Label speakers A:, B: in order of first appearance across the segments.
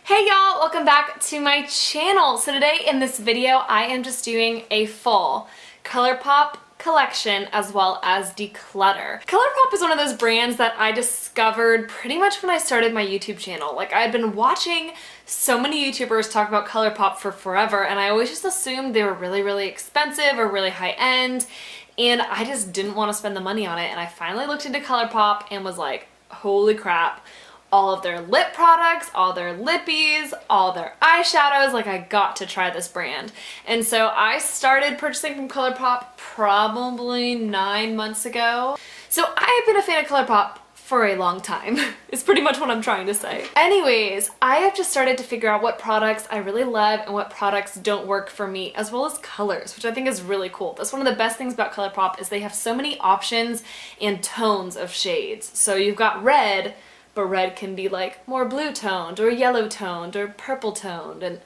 A: Hey y'all, welcome back to my channel. So today in this video I am just doing a full ColourPop collection as well as declutter. ColourPop is one of those brands that I discovered pretty much when I started my YouTube channel. Like, I had been watching so many YouTubers talk about ColourPop for forever and I always just assumed they were really expensive or really high end, and I just didn't want to spend the money on it. And I finally looked into ColourPop and was like, holy crap. All of their lip products, all their lippies, all their eyeshadows, like, I got to try this brand. And so I started purchasing from ColourPop probably 9 months ago. So I've been a fan of ColourPop for a long time, is pretty much what I'm trying to say. Anyways, I have just started to figure out what products I really love and what products don't work for me, as well as colors, which I think is really cool. That's one of the best things about ColourPop, is they have so many options and tones of shades. So you've got red, but red can be like more blue toned or yellow toned or purple toned. And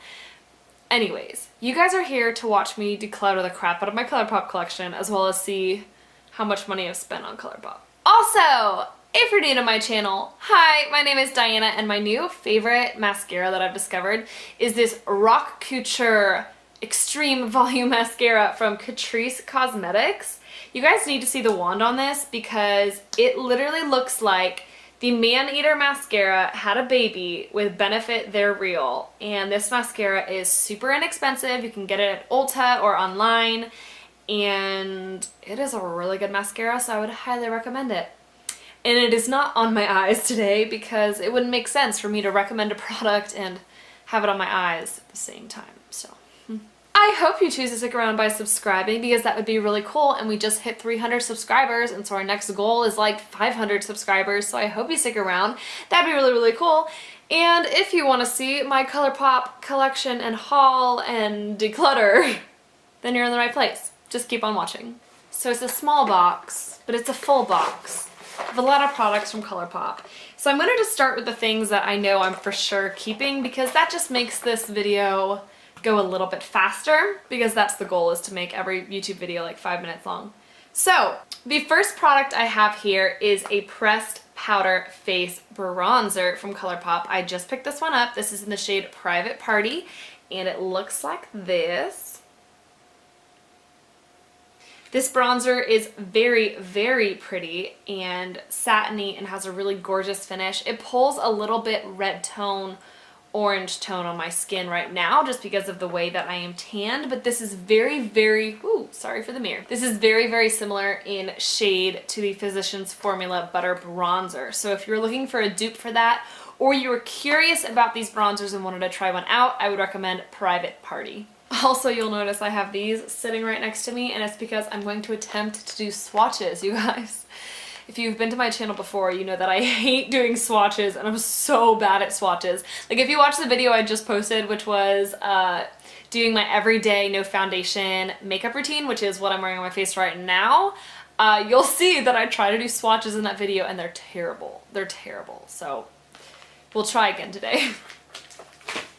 A: anyways, you guys are here to watch me declutter the crap out of my ColourPop collection, as well as see how much money I've spent on ColourPop. Also, if you're new to my channel, hi, my name is Diana, and my new favorite mascara that I've discovered is this Rock Couture Extreme Volume Mascara from Catrice Cosmetics. You guys need to see the wand on this because it literally looks like the Man-Eater mascara had a baby with Benefit They're Real, and this mascara is super inexpensive. You can get it at Ulta or online, and it is a really good mascara, so I would highly recommend it. And it is not on my eyes today because it wouldn't make sense for me to recommend a product and have it on my eyes at the same time, so. I hope you choose to stick around by subscribing, because that would be really cool, and we just hit 300 subscribers, and so our next goal is like 500 subscribers, so I hope you stick around. That'd be really cool. And if you want to see my ColourPop collection and haul and declutter, then you're in the right place. Just keep on watching. So it's a small box, but it's a full box of a lot of products from ColourPop. So I'm going to just start with the things that I know I'm for sure keeping, because that just makes this video go a little bit faster, because that's the goal, is to make every YouTube video like 5 minutes long. So the first product I have here is a pressed powder face bronzer from ColourPop. I just picked this one up. This is in the shade Private Party, and it looks like this. This bronzer is very pretty and satiny and has a really gorgeous finish. It pulls a little bit red tone, orange tone on my skin right now just because of the way that I am tanned, but this is very, ooh, sorry for the mirror. This is very similar in shade to the Physicians Formula Butter Bronzer. So if you're looking for a dupe for that, or you were curious about these bronzers and wanted to try one out, I would recommend Private Party. Also, you'll notice I have these sitting right next to me, and it's because I'm going to attempt to do swatches, you guys. If you've been to my channel before, you know that I hate doing swatches, and I'm so bad at swatches. Like, if you watch the video I just posted, which was doing my everyday no foundation makeup routine, which is what I'm wearing on my face right now, you'll see that I try to do swatches in that video, and they're terrible. They're terrible. So we'll try again today.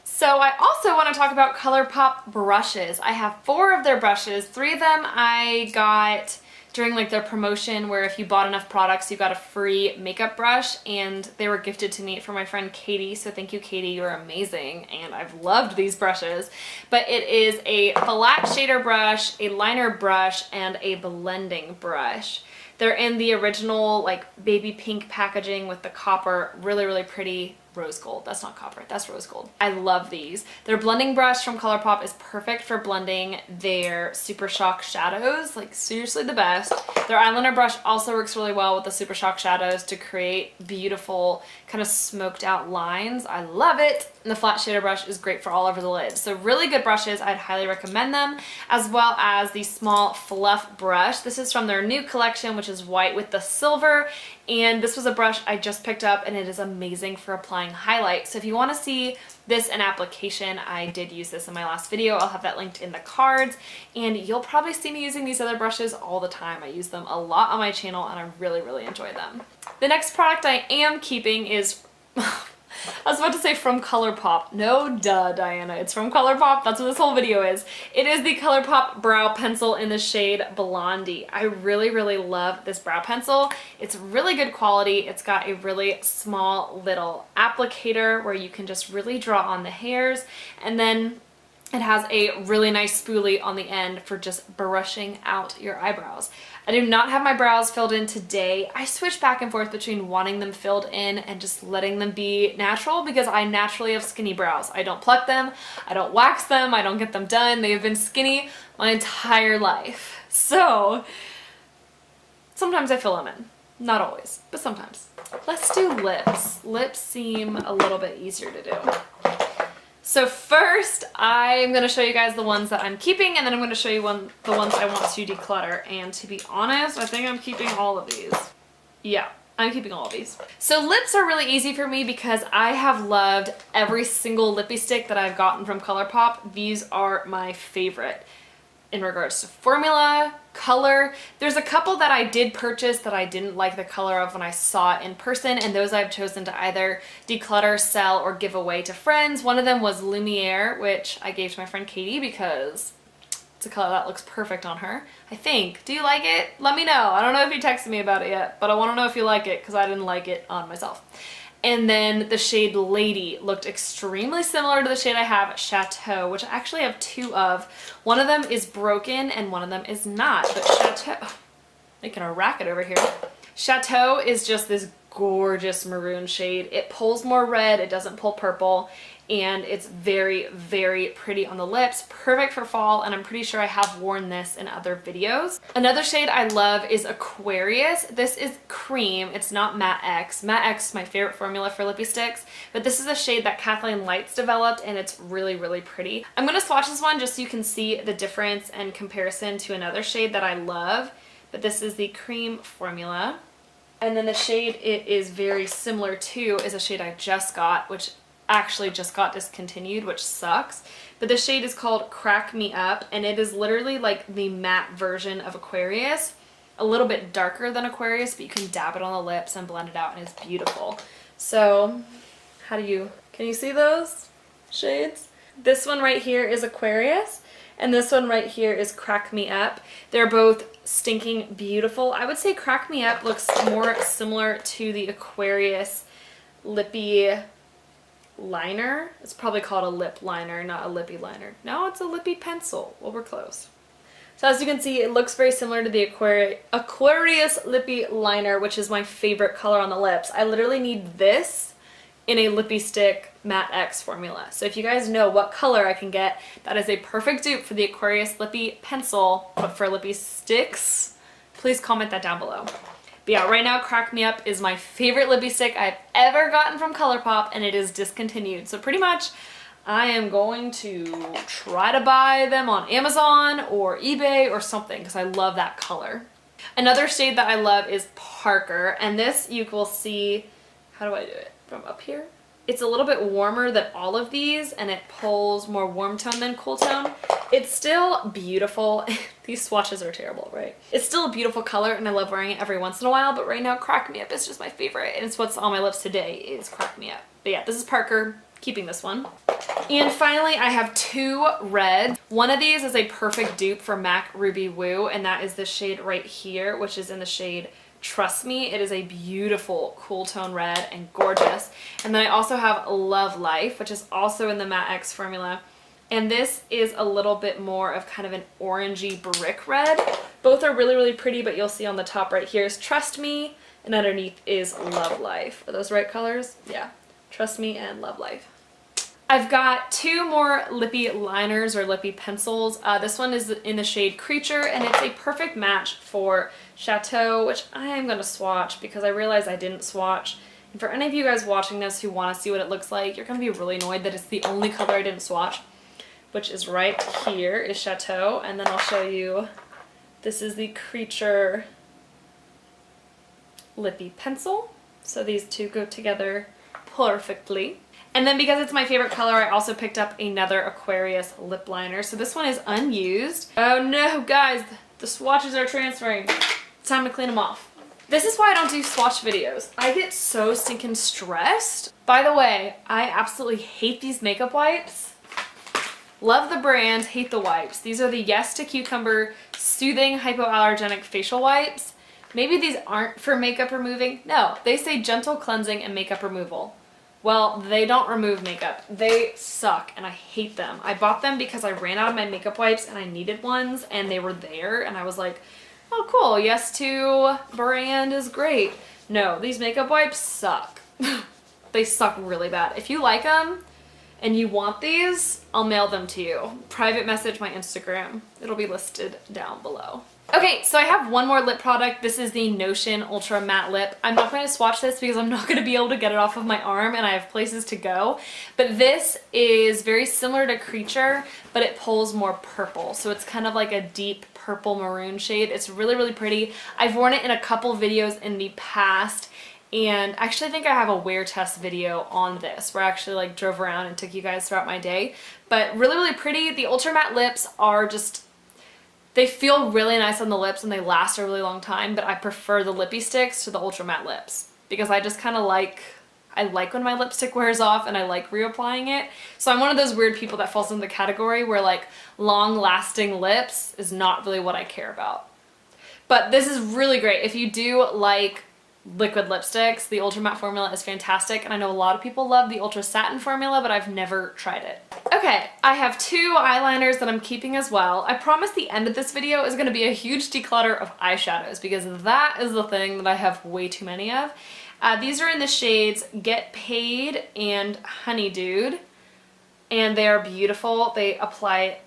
A: So I also want to talk about ColourPop brushes. I have 4 of their brushes. 3 of them I got during like their promotion, where if you bought enough products you got a free makeup brush, and they were gifted to me from my friend Katie, so thank you Katie, you're amazing, and I've loved these brushes. But it is a flat shader brush, a liner brush, and a blending brush. They're in the original like baby pink packaging with the copper, really pretty. Rose gold. That's not copper, that's rose gold. I love these. Their blending brush from ColourPop is perfect for blending their Super Shock shadows, like seriously the best. Their eyeliner brush also works really well with the Super Shock shadows to create beautiful kind of smoked out lines. I love it. And the flat shader brush is great for all over the lid. So really good brushes, I'd highly recommend them, as well as the small fluff brush. This is from their new collection, which is white with the silver, and this was a brush I just picked up, and it is amazing for applying highlight. So if you want to see this in application, I did use this in my last video. I'll have that linked in the cards, and you'll probably see me using these other brushes all the time. I use them a lot on my channel, and I really enjoy them. The next product I am keeping is I was about to say from ColourPop. No, duh, Diana. It's from ColourPop. That's what this whole video is. It is the ColourPop brow pencil in the shade Blondie. I really, really love this brow pencil. It's really good quality. It's got a really small little applicator where you can just really draw on the hairs, and then it has a really nice spoolie on the end for just brushing out your eyebrows. I do not have my brows filled in today. I switch back and forth between wanting them filled in and just letting them be natural because I naturally have skinny brows. I don't pluck them, I don't wax them, I don't get them done. They have been skinny my entire life. So sometimes I fill them in. Not always, but sometimes. Let's do lips. Lips seem a little bit easier to do. So first, I'm going to show you guys the ones that I'm keeping, and then I'm going to show you the ones I want to declutter. And to be honest, I think I'm keeping all of these. Yeah, I'm keeping all of these. So lips are really easy for me because I have loved every single lippy stick that I've gotten from ColourPop. These are my favorite. In regards to formula, color, there's a couple that I did purchase that I didn't like the color of when I saw it in person, and those I've chosen to either declutter, sell, or give away to friends. One of them was Lumiere, which I gave to my friend Katie because it's a color that looks perfect on her, I think. Do you like it? Let me know. I don't know if you texted me about it yet, but I want to know if you like it because I didn't like it on myself. And then the shade Lady looked extremely similar to the shade I have, Chateau, which I actually have two of. One of them is broken and one of them is not, but Chateau, making a racket over here. Chateau is just this gorgeous maroon shade. It pulls more red, it doesn't pull purple, and it's very, very pretty on the lips. Perfect for fall, and I'm pretty sure I have worn this in other videos. Another shade I love is Aquarius. This is cream. It's not Matte X. Matte X is my favorite formula for lippy sticks, but this is a shade that Kathleen Lights developed, and it's really, really pretty. I'm going to swatch this one just so you can see the difference and comparison to another shade that I love, but this is the cream formula. And then the shade it is very similar to is a shade I just got, which actually just got discontinued, which sucks. But the shade is called Crack Me Up, and it is literally like the matte version of Aquarius. A little bit darker than Aquarius, but you can dab it on the lips and blend it out, and it's beautiful. So, can you see those shades? This one right here is Aquarius, and this one right here is Crack Me Up. They're both stinking beautiful. I would say Crack Me Up looks more similar to the Aquarius lippy liner. It's probably called a lip liner, not a lippy liner. No, it's a lippy pencil. Well, we're close. So as you can see, it looks very similar to the Aquarius lippy liner, which is my favorite color on the lips. I literally need this in a lippy stick Matte X formula. So if you guys know what color I can get, that is a perfect dupe for the Aquarius lippy pencil, but for lippy sticks, please comment that down below. But yeah, right now Crack Me Up is my favorite lippy stick I've ever gotten from ColourPop, and it is discontinued. So pretty much I am going to try to buy them on Amazon or eBay or something because I love that color. Another shade that I love is Parker, and this you will see, how do I do it? From up here? It's a little bit warmer than all of these, and it pulls more warm tone than cool tone. It's still beautiful. These swatches are terrible, right? It's still a beautiful color, and I love wearing it every once in a while, but right now Crack Me Up is just my favorite, and it's what's on my lips today is Crack Me Up. But yeah, this is Parker. Keeping this one. And finally, I have two reds. One of these is a perfect dupe for MAC Ruby Woo, and that is the shade right here, which is in the shade Trust Me. It is a beautiful cool tone red and gorgeous. And then I also have Love Life, which is also in the Matte X formula. And this is a little bit more of kind of an orangey brick red. Both are really, really pretty, but you'll see on the top right here is Trust Me, and underneath is Love Life. Are those the right colors? Yeah. Trust Me and Love Life. I've got two more lippy liners or lippy pencils. This one is in the shade Creature, and it's a perfect match for Chateau, which I am going to swatch because I realized I didn't swatch. And for any of you guys watching this who want to see what it looks like, you're going to be really annoyed that it's the only color I didn't swatch, which is right here is Chateau. And then I'll show you, this is the Creature lippy pencil. So these two go together perfectly. And then because it's my favorite color, I also picked up another Aquarius lip liner. So this one is unused. Oh no, guys, the swatches are transferring. It's time to clean them off. This is why I don't do swatch videos. I get so stinking stressed. By the way, I absolutely hate these makeup wipes. Love the brand, hate the wipes. These are the Yes to Cucumber Soothing Hypoallergenic Facial Wipes. Maybe these aren't for makeup removing. No, they say gentle cleansing and makeup removal. Well, they don't remove makeup. They suck and I hate them. I bought them because I ran out of my makeup wipes and I needed ones and they were there and I was like, oh cool, Yes to brand is great. No, these makeup wipes suck. They suck really bad. If you like them and you want these, I'll mail them to you. Private message my Instagram. It'll be listed down below. Okay, so I have one more lip product. This is the Notion Ultra Matte Lip. I'm not going to swatch this because I'm not going to be able to get it off of my arm and I have places to go. But this is very similar to Creature, but it pulls more purple. So it's kind of like a deep purple maroon shade. It's really, really pretty. I've worn it in a couple videos in the past. And actually I think I have a wear test video on this where I actually like drove around and took you guys throughout my day. But really, really pretty. The Ultra Matte lips are just, they feel really nice on the lips and they last a really long time, but I prefer the lippy sticks to the Ultra Matte lips because I just kind of like, I like when my lipstick wears off and I like reapplying it. So I'm one of those weird people that falls in the category where like long lasting lips is not really what I care about. But this is really great. If you do like liquid lipsticks, the Ultra Matte formula is fantastic, and I know a lot of people love the Ultra Satin formula, but I've never tried it. Okay, I have two eyeliners that I'm keeping as well. I promise the end of this video is going to be a huge declutter of eyeshadows because that is the thing that I have way too many of. These are in the shades Get Paid and Honey Dude, and they are beautiful. They apply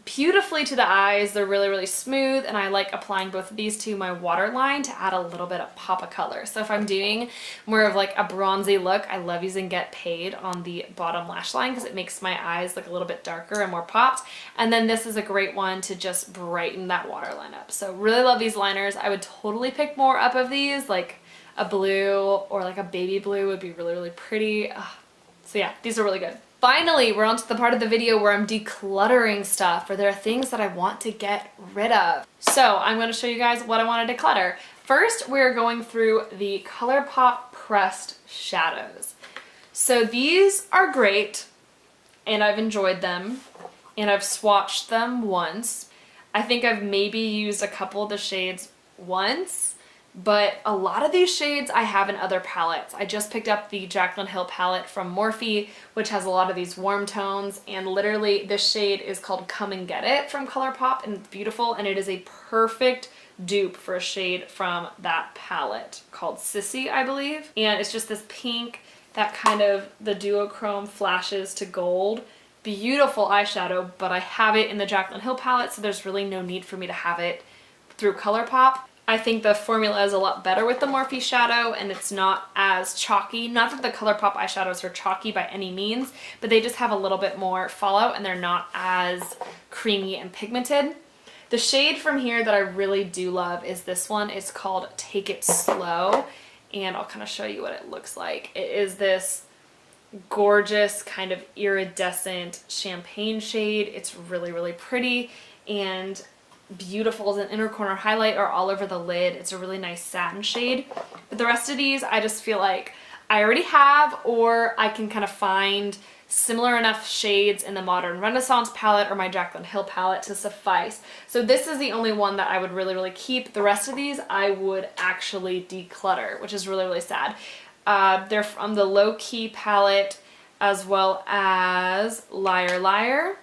A: beautifully to the eyes. They're really, really smooth, and I like applying both of these to my waterline to add a little bit of pop of color. So if I'm doing more of like a bronzy look, I love using Get Paid on the bottom lash line because it makes my eyes look a little bit darker and more popped. And then this is a great one to just brighten that waterline up. So really love these liners. I would totally pick more up of these, like a blue or like a baby blue would be really, really pretty. So yeah, these are really good. Finally, we're on to the part of the video where I'm decluttering stuff, or there are things that I want to get rid of. So I'm going to show you guys what I want to declutter. First, we're going through the ColourPop pressed shadows. So these are great, and I've enjoyed them, and I've swatched them once. I think I've maybe used a couple of the shades once, but a lot of these shades I have in other palettes. I just picked up the Jaclyn Hill palette from Morphe, which has a lot of these warm tones, and literally this shade is called Come and Get It from ColourPop, and it's beautiful, and it is a perfect dupe for a shade from that palette called Sissy, I believe. And it's just this pink that kind of the duochrome flashes to gold. Beautiful eyeshadow, but I have it in the Jaclyn Hill palette, so there's really no need for me to have it through ColourPop. I think the formula is a lot better with the Morphe shadow, and it's not as chalky. Not that the ColourPop eyeshadows are chalky by any means, but they just have a little bit more fallout and they're not as creamy and pigmented. The shade from here that I really do love is this one. It's called Take It Slow, and I'll kind of show you what it looks like. It is this gorgeous kind of iridescent champagne shade. It's really, really pretty and beautiful as an inner corner highlight or all over the lid. It's a really nice satin shade. But the rest of these I just feel like I already have, or I can kind of find similar enough shades in the Modern Renaissance palette or my Jaclyn Hill palette to suffice. So this is the only one that I would really, really keep. The rest of these I would actually declutter, which is really, really sad. They're from the Low Key palette as well as Liar Liar,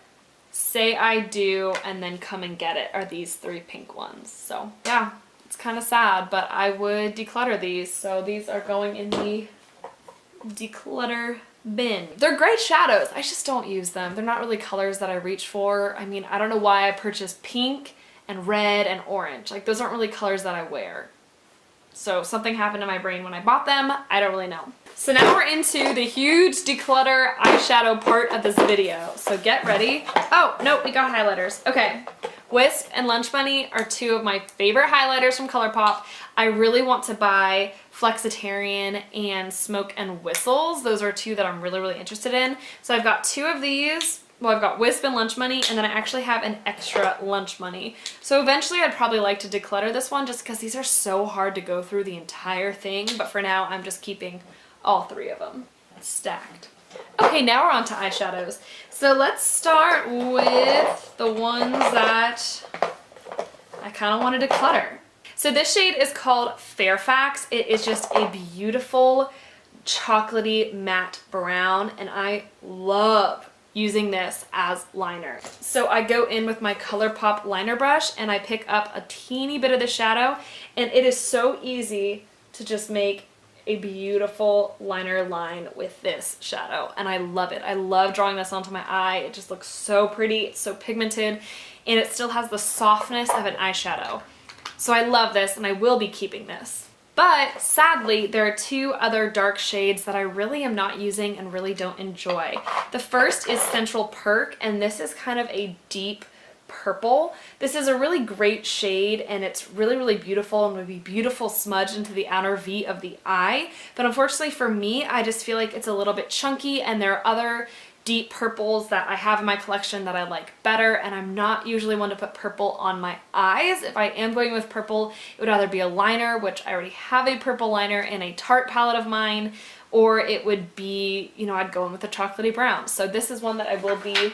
A: Say I Do, and then Come and Get It are these three pink ones. So yeah, it's kind of sad, but I would declutter these. So these are going in the declutter bin. They're great shadows. I just don't use them. They're not really colors that I reach for. I mean, I don't know why I purchased pink and red and orange. Like, those aren't really colors that I wear. So something happened in my brain when I bought them. I don't really know. So now we're into the huge declutter eyeshadow part of this video. So get ready. Oh, no, we got highlighters. Okay. Wisp and Lunch Bunny are two of my favorite highlighters from ColourPop. I really want to buy Flexitarian and Smoke and Whistles. Those are two that I'm really, really interested in. So I've got two of these, well, I've got Wisp and Lunch Money, and then I actually have an extra Lunch Money. So eventually I'd probably like to declutter this one just because these are so hard to go through the entire thing. But for now, I'm just keeping all 3 of them stacked. Okay, now we're on to eyeshadows. So let's start with the ones that I kind of want to declutter. So this shade is called Fairfax. It is just a beautiful chocolatey matte brown, and I love using this as liner. So I go in with my ColourPop liner brush and I pick up a teeny bit of the shadow, and it is so easy to just make a beautiful liner line with this shadow, and I love it. I love drawing this onto my eye. It just looks so pretty. It's so pigmented, and it still has the softness of an eyeshadow. So I love this, and I will be keeping this. But sadly, there are 2 other dark shades that I really am not using and really don't enjoy. The first is Central Perk, and this is kind of a deep purple. This is a really great shade, and it's really, really beautiful and would be beautiful smudged into the outer V of the eye. But unfortunately for me, I just feel like it's a little bit chunky, and there are other deep purples that I have in my collection that I like better, and I'm not usually one to put purple on my eyes. If I am going with purple, it would either be a liner, which I already have a purple liner in a Tarte palette of mine, or it would be, you know, I'd go in with a chocolatey brown. So this is one that I will be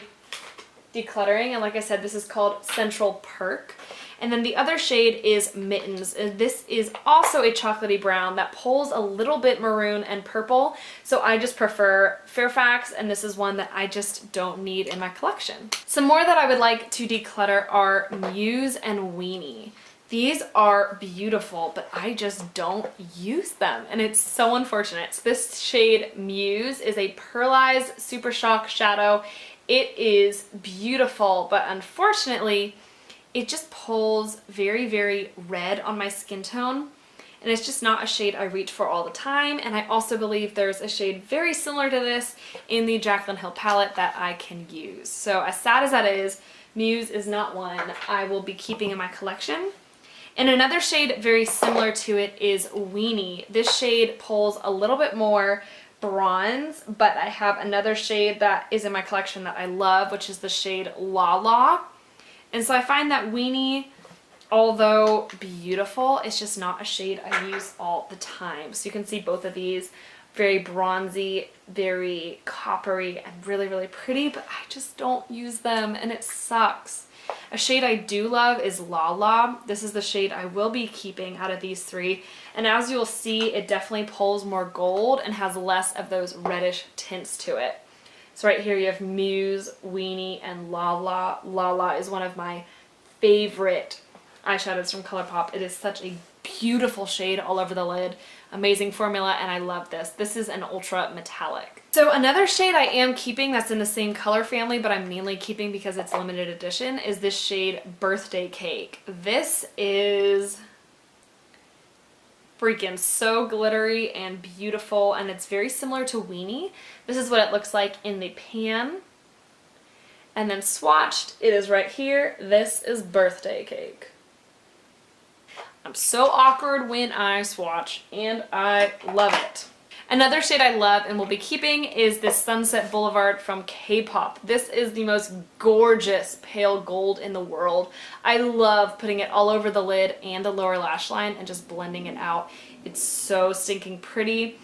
A: decluttering, and like I said, this is called Central Perk. And then the other shade is Mittens. This is also a chocolatey brown that pulls a little bit maroon and purple, so I just prefer Fairfax, and this is one that I just don't need in my collection. Some more that I would like to declutter are Muse and Weenie. These are beautiful, but I just don't use them, and it's so unfortunate. So this shade Muse is a pearlized Super Shock shadow. It is beautiful, but unfortunately, it just pulls very, very red on my skin tone, and it's just not a shade I reach for all the time. And I also believe there's a shade very similar to this in the Jaclyn Hill palette that I can use. So as sad as that is, Muse is not one I will be keeping in my collection. And another shade very similar to it is Weenie. This shade pulls a little bit more bronze, but I have another shade that is in my collection that I love, which is the shade La La. And so I find that Weenie, although beautiful, it's just not a shade I use all the time. So you can see both of these, very bronzy, very coppery, and really, really pretty, but I just don't use them, and it sucks. A shade I do love is La La. This is the shade I will be keeping out of these 3. And as you'll see, it definitely pulls more gold and has less of those reddish tints to it. So right here you have Muse, Weenie, and La La. La La is one of my favorite eyeshadows from ColourPop. It is such a beautiful shade all over the lid. Amazing formula, and I love this. This is an ultra metallic. So another shade I am keeping that's in the same color family, but I'm mainly keeping because it's limited edition, is this shade Birthday Cake. This is freaking so glittery and beautiful, and it's very similar to Weenie. This is what it looks like in the pan, and then swatched, it is right here. This is Birthday Cake. I'm so awkward when I swatch, and I love it. Another shade I love and will be keeping is this Sunset Boulevard from K-Pop. This is the most gorgeous pale gold in the world. I love putting it all over the lid and the lower lash line and just blending it out. It's so stinking pretty.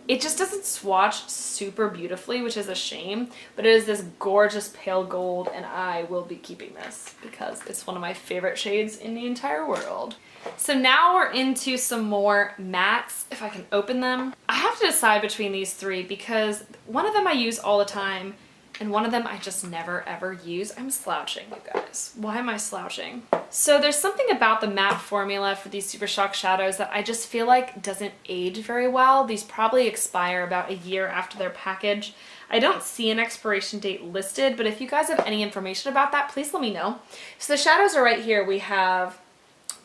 A: It just doesn't swatch super beautifully, which is a shame, but it is this gorgeous pale gold, and I will be keeping this because it's one of my favorite shades in the entire world. So now we're into some more mattes, if I can open them. I have to decide between these 3 because one of them I use all the time and one of them I just never ever use. I'm slouching, you guys. Why am I slouching? So there's something about the matte formula for these Super Shock shadows that I just feel like doesn't age very well. These probably expire about a year after their package. I don't see an expiration date listed, but if you guys have any information about that, please let me know. So the shadows are right here. We have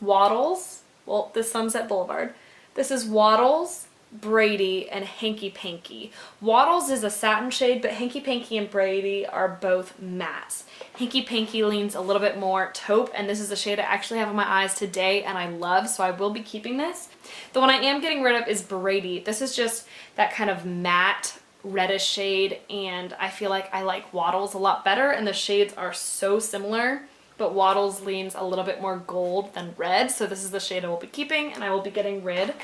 A: Waddles, well, this Sunset Boulevard. This is Waddles, Brady, and Hanky Panky. Waddles is a satin shade, but Hanky Panky and Brady are both mattes. Hanky Panky leans a little bit more taupe, and this is the shade I actually have on my eyes today and I love, so I will be keeping this. The one I am getting rid of is Brady. This is just that kind of matte reddish shade, and I feel like I like Waddles a lot better, and the shades are so similar, but Waddles leans a little bit more gold than red, so this is the shade I will be keeping, and I will be getting rid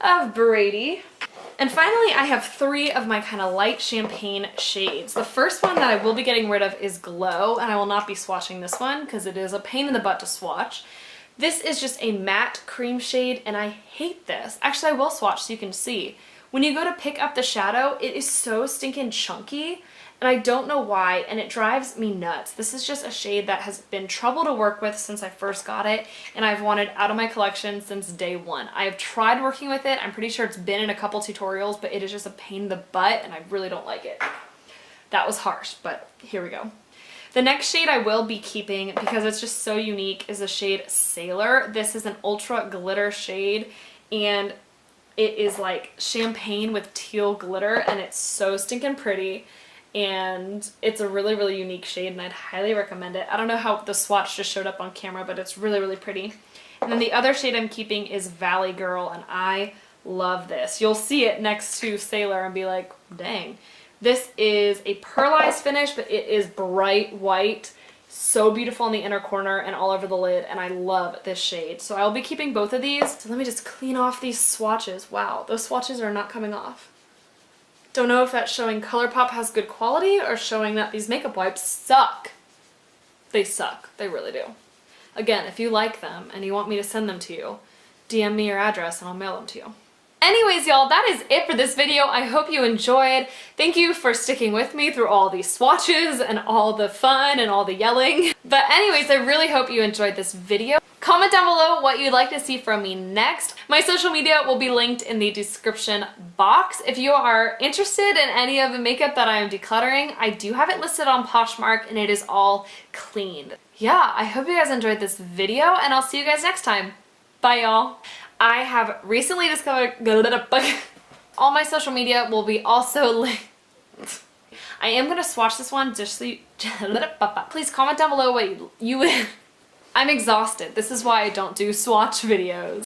A: of Brady. And finally, I have 3 of my kind of light champagne shades. The first one that I will be getting rid of is Glow, and I will not be swatching this one because it is a pain in the butt to swatch. This is just a matte cream shade, and I hate this. Actually, I will swatch so you can see. When you go to pick up the shadow, it is so stinking chunky, and I don't know why, and it drives me nuts. This is just a shade that has been trouble to work with since I first got it, and I've wanted out of my collection since day one. I have tried working with it. I'm pretty sure it's been in a couple tutorials, but it is just a pain in the butt, and I really don't like it. That was harsh, but here we go. The next shade I will be keeping, because it's just so unique, is the shade Sailor. This is an ultra glitter shade, and it is like champagne with teal glitter, and it's so stinking pretty. And it's a really, really unique shade, and I'd highly recommend it. I don't know how the swatch just showed up on camera, but it's really, really pretty. And then the other shade I'm keeping is Valley Girl, and I love this. You'll see it next to Sailor and be like, dang. This is a pearlized finish, but it is bright white. So beautiful in the inner corner and all over the lid, and I love this shade. So I'll be keeping both of these. So let me just clean off these swatches. Wow, those swatches are not coming off. Don't know if that's showing ColourPop has good quality or showing that these makeup wipes suck. They suck. They really do. Again, if you like them and you want me to send them to you, DM me your address and I'll mail them to you. Anyways, y'all, that is it for this video. I hope you enjoyed. Thank you for sticking with me through all these swatches and all the fun and all the yelling. But anyways, I really hope you enjoyed this video. Comment down below what you'd like to see from me next. My social media will be linked in the description box. If you are interested in any of the makeup that I am decluttering, I do have it listed on Poshmark, and it is all cleaned. Yeah, I hope you guys enjoyed this video, and I'll see you guys next time. Bye, y'all. I have recently discovered all my social media will be also linked. I am going to swatch this one just so you... Please comment down below what you I'm exhausted. This is why I don't do swatch videos.